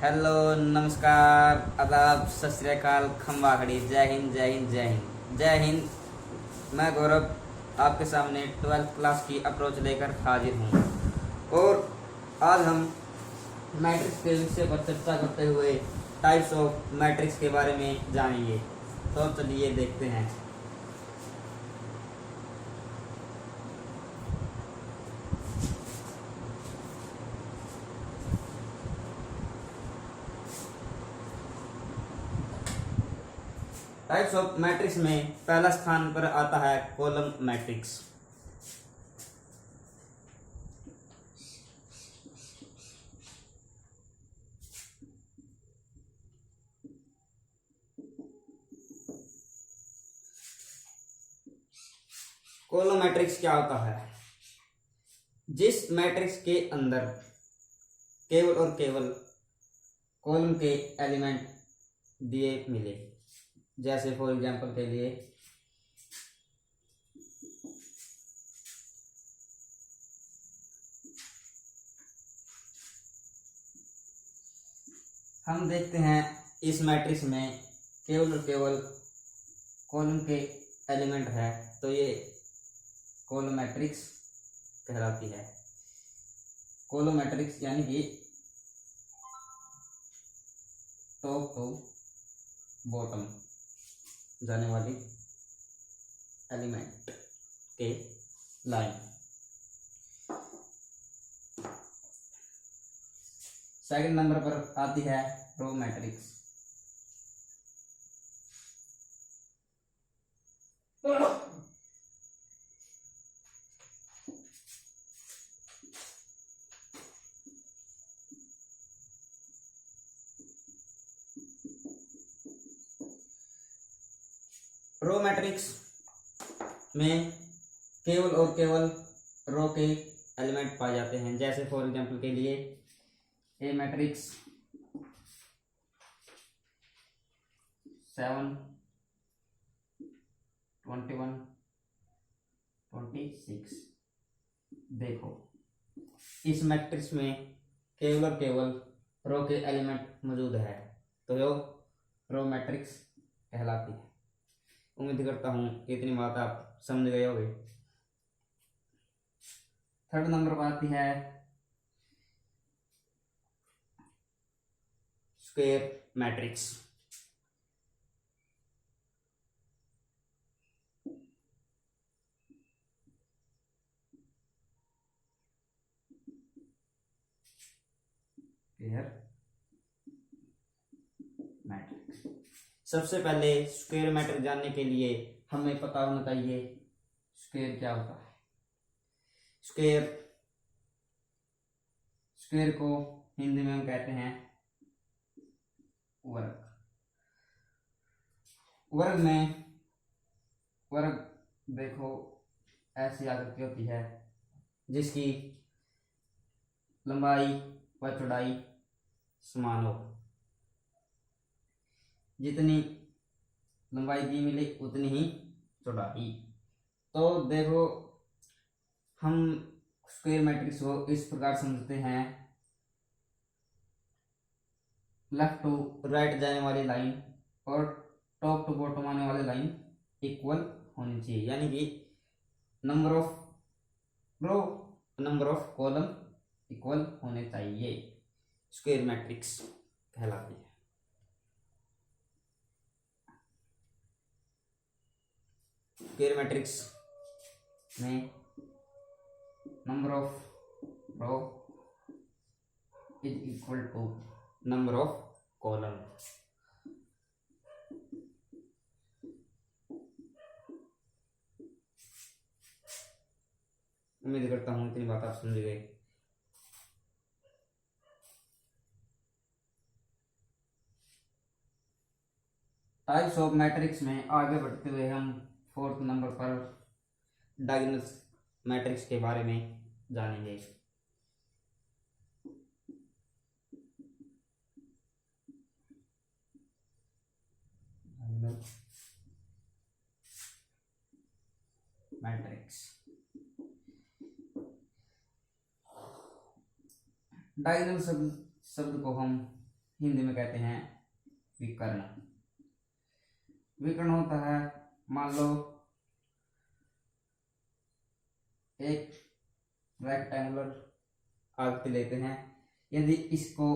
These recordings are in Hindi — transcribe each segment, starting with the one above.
हेलो, नमस्कार, आदाब, सत श्री अकाल, खम्बा खड़ी, जय हिंद जय हिंद जय हिंद जय हिंद। मैं गौरव आपके सामने 12th क्लास की अप्रोच लेकर हाजिर हूँ और आज हम मैट्रिक्स के विषय पर चर्चा करते हुए टाइप्स ऑफ मैट्रिक्स के बारे में जानेंगे। तो चलिए देखते हैं। टाइप्स ऑफ मैट्रिक्स में पहला स्थान पर आता है कॉलम मैट्रिक्स। कॉलम मैट्रिक्स क्या होता है? जिस मैट्रिक्स के अंदर केवल और केवल कॉलम के एलिमेंट दिए मिले, जैसे फॉर एग्जांपल के लिए हम देखते हैं इस मैट्रिक्स में केवल और केवल कॉलम के एलिमेंट है, तो ये कॉलम मैट्रिक्स कहलाती है। कॉलम मैट्रिक्स यानी कि टॉप टू बॉटम जाने वाली एलिमेंट के लाइन। सेकंड नंबर पर आती है रो मैट्रिक्स। रो मैट्रिक्स में केवल और केवल रो के एलिमेंट पाए जाते हैं, जैसे फॉर एग्जांपल के लिए ए मैट्रिक्स 7 21 26। देखो, इस मैट्रिक्स में केवल और केवल रो के एलिमेंट मौजूद है, तो यो रो मैट्रिक्स कहलाती है। उम्मीद करता हूँ कि इतनी बात आप समझ गए होंगे। थर्ड नंबर पर आती है स्क्वायर मैट्रिक्स। स्क्वायर मैट्रिक्स, सबसे पहले स्क्वायर मैट्रिक्स जानने के लिए हमें पता होना चाहिए स्क्वायर क्या होता है। स्क्वायर स्क्वायर को हिंदी में हम कहते हैं वर्ग। वर्ग में वर्ग देखो ऐसी आकृति होती है जिसकी लंबाई व चौड़ाई समान हो। जितनी लंबाई दी मिले उतनी ही चौड़ाई। तो देखो, हम स्क्वायर मैट्रिक्स को इस प्रकार समझते हैं, लेफ्ट टू राइट जाने वाली लाइन और टॉप टू बॉटम आने वाली लाइन इक्वल होनी चाहिए, यानी कि number of row number of column equal होने चाहिए। स्क्वायर मैट्रिक्स कहलाती है। स्क्वायर मैट्रिक्स में number of row is equal to number of column. उम्मीद करता हूँ इतनी बात आप समझ गए। टाइप्स ऑफ मैट्रिक्स में आगे बढ़ते हुए हम फोर्थ नंबर पर डायगोनल मैट्रिक्स के बारे में जानेंगे। मैट्रिक्स डायगोनल शब्द को हम हिंदी में कहते हैं विकर्ण। विकर्ण होता है, मान लो एक रेक्टेंगुलर आकृति लेते हैं, यदि इसको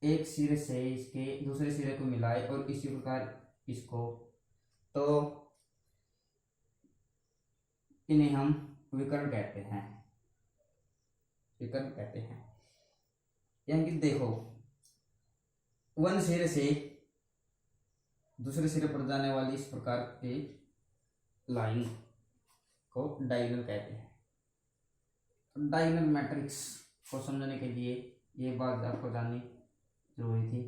एक सिरे से इसके दूसरे सिरे को मिलाए और इसी प्रकार इसको, तो इन्हें हम विकर्ण कहते हैं, विकर्ण कहते हैं। यानी कि देखो, वन सिरे से दूसरे सिरे पर जाने वाली इस प्रकार की लाइन को डायगोनल कहते हैं। डायगोनल मैट्रिक्स को समझने के लिए ये बात आपको जाननी जरूरी थी।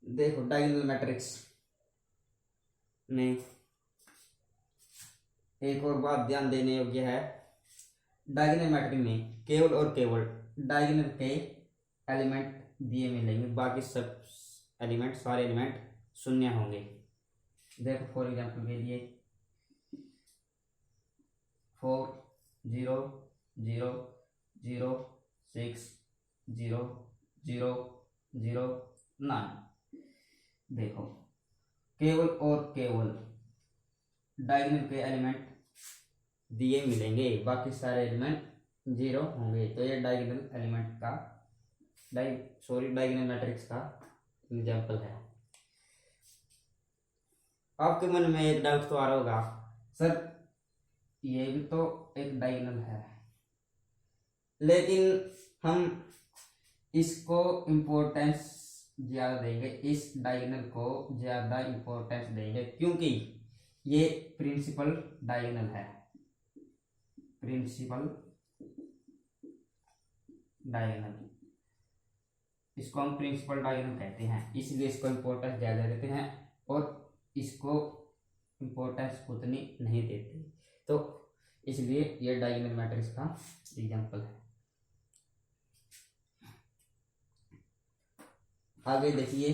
देखो, डायगोनल मैट्रिक्स में एक और बात ध्यान देने योग्य है, डायगोनल मैट्रिक्स में केवल और केवल डायगोनल के एलिमेंट दिए मिलेंगे, बाकी सब एलिमेंट, सारे एलिमेंट शून्य होंगे। देखो फॉर एग्जांपल के लिए 4 0 0 0 6 0 0 0 9। देखो, केवल और केवल डायगोनल के एलिमेंट दिए मिलेंगे, बाकी सारे एलिमेंट 0 होंगे। तो ये डायगोनल एलिमेंट का डायगोनल मैट्रिक्स का एग्जांपल है। आपके मन में एक डाउट तो आ रहा होगा, सर ये भी तो एक डायगोनल है, लेकिन हम इसको इम्पोर्टेंस ज्यादा देंगे, इस डायगोनल को ज्यादा इम्पोर्टेंस देंगे, क्योंकि ये प्रिंसिपल डायगोनल है, प्रिंसिपल डायगोनल, इसको हम प्रिंसिपल डायगोनल कहते हैं, इसलिए इसको इम्पोर्टेंस ज्यादा देते हैं और इसको इम्पोर्टेंस उतनी नहीं देते। तो इसलिए ये डायगोनल मैट्रिक्स का एग्जांपल है। आगे देखिए,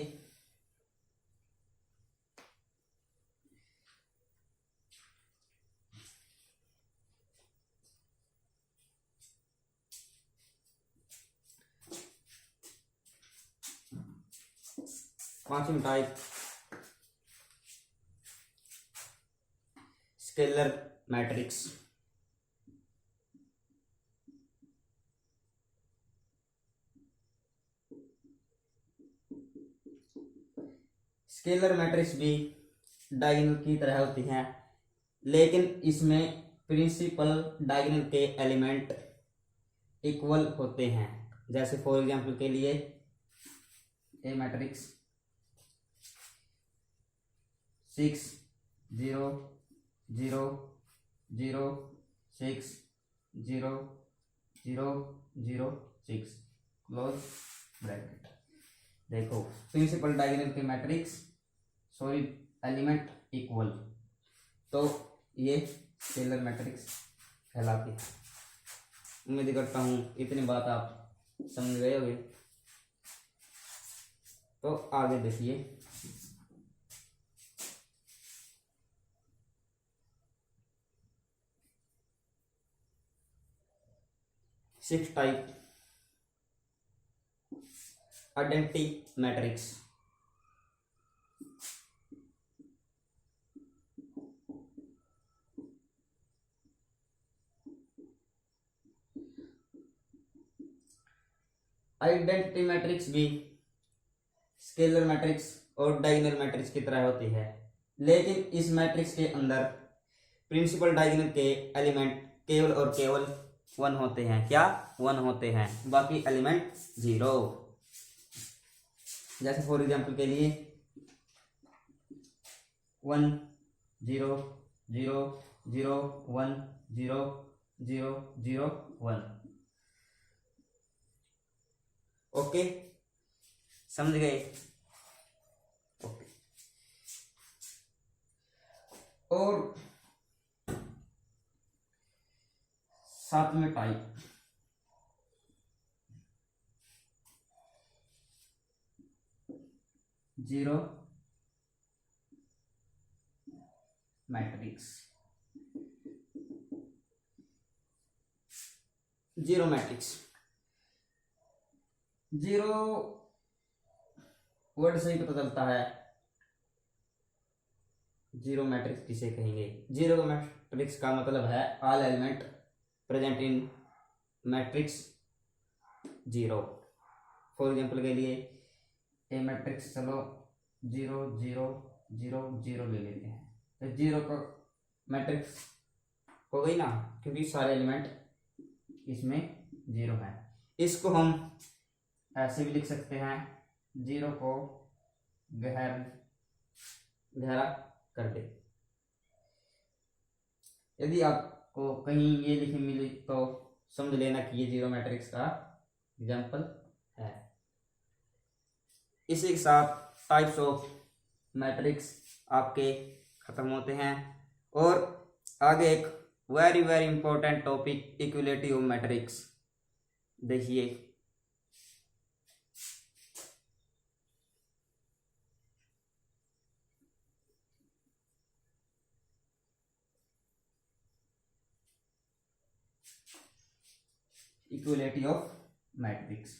पांचवी type scalar matrix. Scalar matrix भी डायगोनल की तरह होती हैं, लेकिन इसमें प्रिंसिपल डायगोनल के एलिमेंट इक्वल होते हैं। जैसे फॉर एग्जांपल के लिए ए मैट्रिक्स 6 0 0 0 6 0 0 0 6 क्लोज ब्रैकेट। देखो, प्रिंसिपल डायगोनल के मैट्रिक्स एलिमेंट इक्वल, तो ये स्केलर मैट्रिक्स कहलाती है। उम्मीद करता हूँ इतनी बात आप समझ गए होंगे। तो आगे देखिए, six type identity matrix. Identity matrix भी स्केलर मैट्रिक्स और डायगोनल मैट्रिक्स की तरह होती है, लेकिन इस मैट्रिक्स के अंदर प्रिंसिपल डायगोनल के एलिमेंट केवल और केवल 1 होते हैं। क्या? 1 होते हैं, बाकी एलिमेंट 0। जैसे फॉर एग्जांपल के लिए 1 0 0 0 1 0 0 0 1। ओके, समझ गए? ओके। और 7वें type zero matrix. Zero matrix. Zero word से ही पता चलता है जीरो मैट्रिक्स किसे कहेंगे। जीरो मैट्रिक्स का मतलब है all element present in matrix zero. For example के लिए ए मैट्रिक्स, चलो जीरो जीरो जीरो जीरो ले लेते हैं, तो जीरो का मैट्रिक्स हो गई ना, क्योंकि सारे एलिमेंट इसमें जीरो है। इसको हम ऐसे भी लिख सकते हैं, जीरो को गहरा कर दे। यदि आपको कहीं ये लिखी मिली तो समझ लेना कि ये जीरो मैट्रिक्स का एग्जाम्पल है। इसी के साथ टाइप्स ऑफ मैट्रिक्स आपके खत्म होते हैं, और आगे एक very very important topic equality of matrix देखिए। Equality of matrix.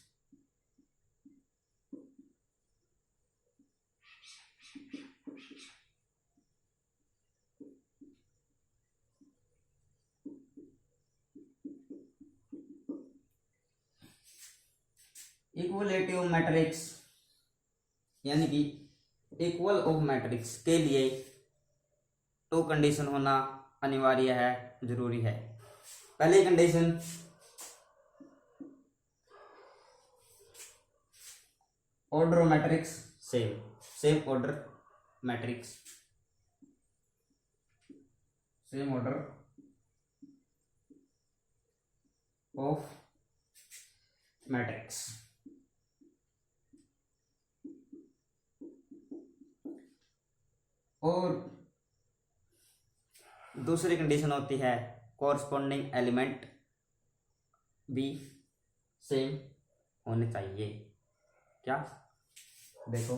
Equality of matrix यानी कि इक्वल ऑफ मैट्रिक्स के लिए टू कंडीशन होना अनिवार्य है, जरूरी है। पहली condition, order of matrix same order matrix, same order of matrix. और दूसरी कंडीशन होती है कॉरस्पॉन्डिंग एलिमेंट भी सेम होने चाहिए। क्या? देखो,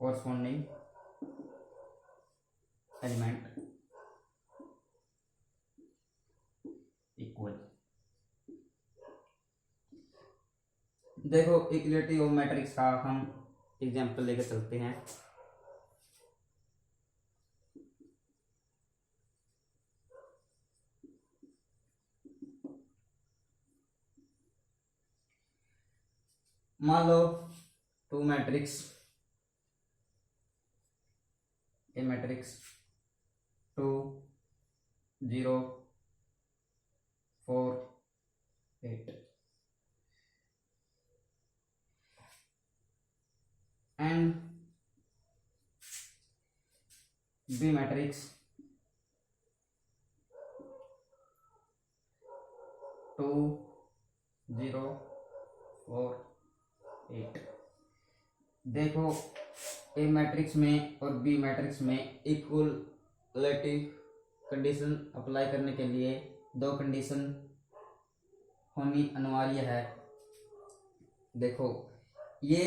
कॉरस्पॉन्डिंग एलिमेंट इक्वल। देखो, इक्विलिटी ऑफ मैट्रिक्स का हम एग्जांपल लेकर चलते हैं। मान लो two matrix, A matrix 2 0 4 8 and B matrix 2 0 4 8। देखो, ए मैट्रिक्स में और बी मैट्रिक्स में इक्वलिटी कंडीशन अप्लाई करने के लिए दो कंडीशन होनी अनिवार्य है। देखो, ये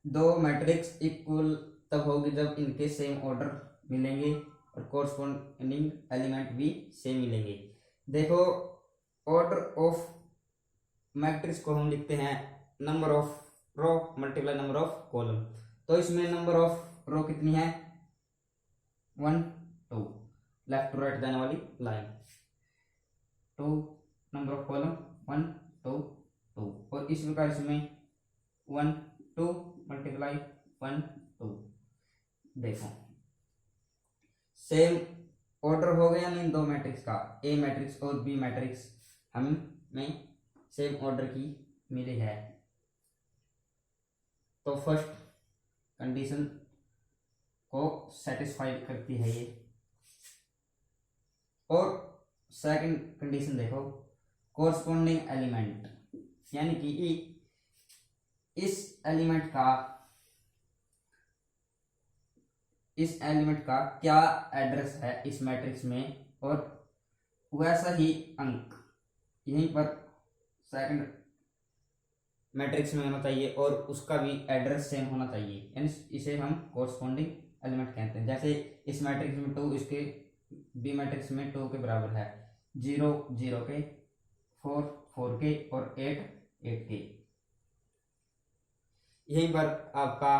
दो मैट्रिक्स इक्वल तब होगी जब इनके सेम ऑर्डर मिलेंगे और कोरस्पॉन्डिंग एलिमेंट भी सेम मिलेंगे। देखो, ऑर्डर ऑफ मैट्रिक्स को हम लिखते हैं number of row multiply number of column. तो इसमें नंबर ऑफ रो कितनी है? 1 2, लेफ्ट टू राइट जाने वाली लाइन। 2 नंबर ऑफ कॉलम 1 2 2, और इस प्रकार इसमें 1 2 मल्टीप्लाई 1 2। देखो, सेम ऑर्डर हो गया इन दो मैट्रिक्स का, ए मैट्रिक्स और बी मैट्रिक्स हमें सेम ऑर्डर की मिली है। तो फर्स्ट कंडीशन को सेटिस्फाई करती है ये। और सेकंड कंडीशन देखो, कोरस्पॉन्डिंग एलिमेंट यानी कि इस एलिमेंट का क्या एड्रेस है इस मैट्रिक्स में, और वैसा ही अंक यहीं पर सेकंड मैट्रिक्स में होना चाहिए और उसका भी एड्रेस सेम होना चाहिए, यानी इसे हम कोरस्पॉन्डिंग एलिमेंट कहते हैं। जैसे इस मैट्रिक्स में 2, इसके बी मैट्रिक्स में 2 के बराबर है, 0 0 के, 4 4 के और 8 8 के। यहीं पर आपका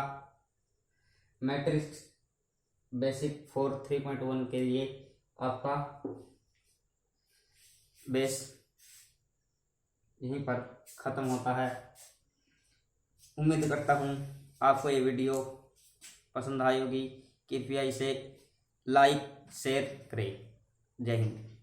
मैट्रिक्स बेसिक 4 3.1 के लिए आपका बेस यहीं पर ख़त्म होता है। उम्मीद करता हूँ आपको ये वीडियो पसंद आई होगी। कृपया इसे लाइक शेयर करें। जय हिंद।